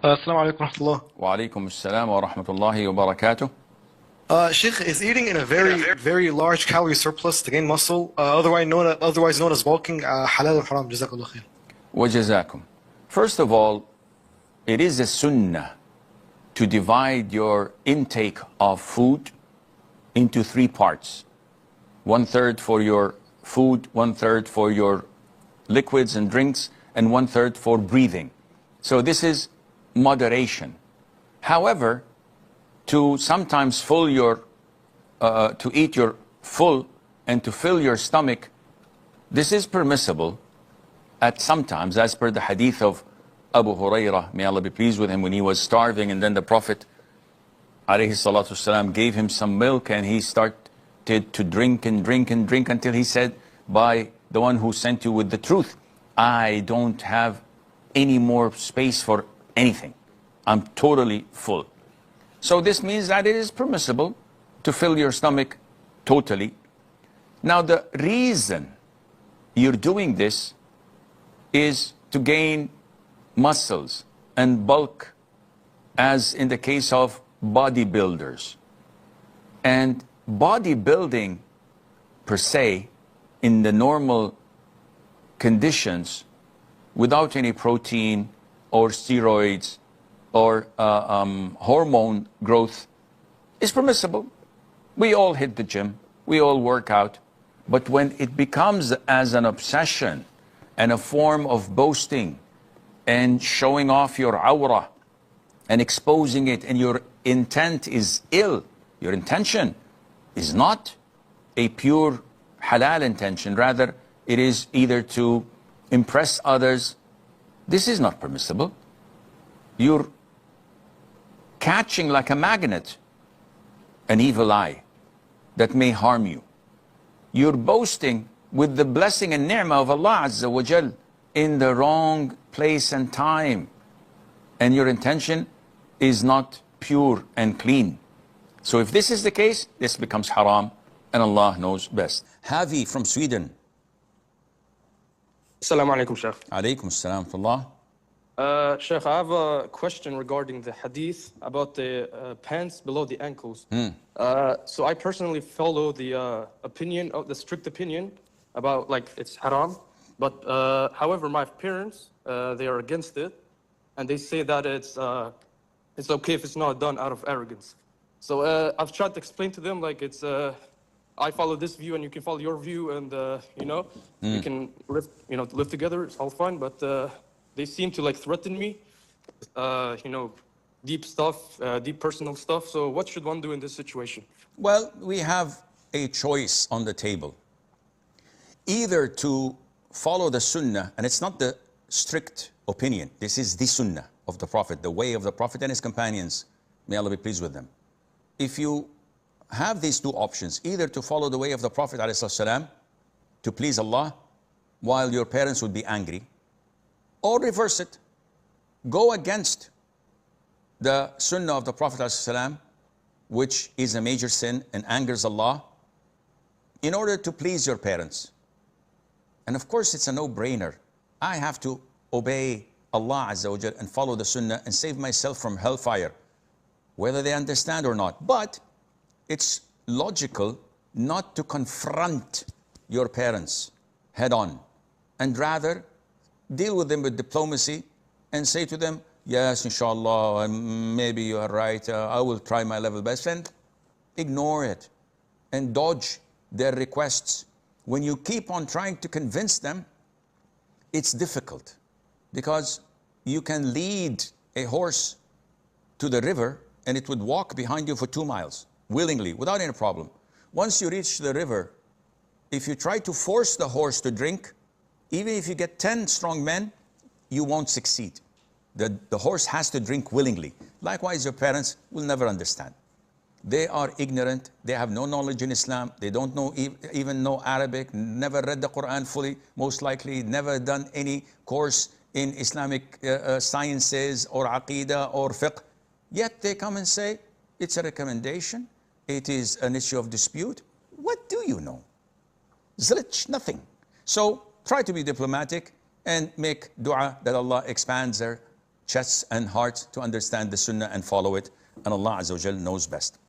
Assalamu alaikum warahmatullah. Wa alaikum assalam wa rahmatullahi wa barakatuh. Sheikh, is eating in a very large calorie surplus to gain muscle, otherwise known as bulking, halal or haram? Jazakallah khair. Wa jazakum. First of all, it is a sunnah to divide your intake of food into three parts. 1/3 for your food, 1/3 for your liquids and drinks, and 1/3 for breathing. So this is moderation. However, to sometimes to eat your full and to fill your stomach, this is permissible at sometimes, as per the hadith of Abu Hurairah, may Allah be pleased with him, when he was starving, and then the Prophet ﷺ gave him some milk, and he started to drink and drink and drink until he said, by the one who sent you with the truth, I don't have any more space for anything. I'm totally full. So this means that it is permissible to fill your stomach totally. Now the reason you're doing this is to gain muscles and bulk, as in the case of bodybuilders. And bodybuilding per se, in the normal conditions, without any protein or steroids or hormone growth, is permissible. We all hit the gym, we all work out, but when it becomes as an obsession and a form of boasting and showing off your awrah and exposing it, and your intent is ill, your intention is not a pure halal intention, rather it is either to impress others, this is not permissible. You're catching like a magnet an evil eye that may harm you. You're boasting with the blessing and ni'mah of Allah Azza wa Jal in the wrong place and time, and your intention is not pure and clean. So if this is the case, this becomes haram, and Allah knows best. Havi from Sweden. Assalamu alaikum, Sheikh. Alaikum assalam wa rahmatullah. Sheikh, I have a question regarding the hadith about the pants below the ankles. So I personally follow the opinion of the strict opinion about like it's haram, but however, my parents they are against it, and they say that it's okay if it's not done out of arrogance. So I've tried to explain to them like it's I follow this view and you can follow your view, and we can live together. It's all fine, but they seem to like threaten me, deep stuff, deep personal stuff. So what should one do in this situation? Well, we have a choice on the table. Either to follow the Sunnah, and it's not the strict opinion, this is the Sunnah of the Prophet, the way of the Prophet and his companions, may Allah be pleased with them. If you have these two options, either to follow the way of the Prophet ﷺ, to please Allah, while your parents would be angry, or reverse it, go against the Sunnah of the Prophet ﷺ, which is a major sin and angers Allah, in order to please your parents. And of course, it's a no-brainer. I have to obey Allah Azza wa Jal and follow the Sunnah and save myself from hellfire, whether they understand or not. But it's logical not to confront your parents head on, and rather deal with them with diplomacy and say to them, yes, inshallah, maybe you are right, I will try my level best, and ignore it and dodge their requests. When you keep on trying to convince them, it's difficult, because you can lead a horse to the river and it would walk behind you for 2 miles willingly without any problem. Once you reach the river, if you try to force the horse to drink, even if you get 10 strong men, you won't succeed. The horse has to drink willingly. Likewise, your parents will never understand. They are ignorant, they have no knowledge in Islam, they don't know even know Arabic, never read the Quran fully, most likely never done any course in Islamic sciences or Aqidah or Fiqh. Yet they come and say, it's a recommendation, it is an issue of dispute. What do you know? Zilch, nothing. So try to be diplomatic and make dua that Allah expands their chests and hearts to understand the Sunnah and follow it. And Allah Azza wa Jal knows best.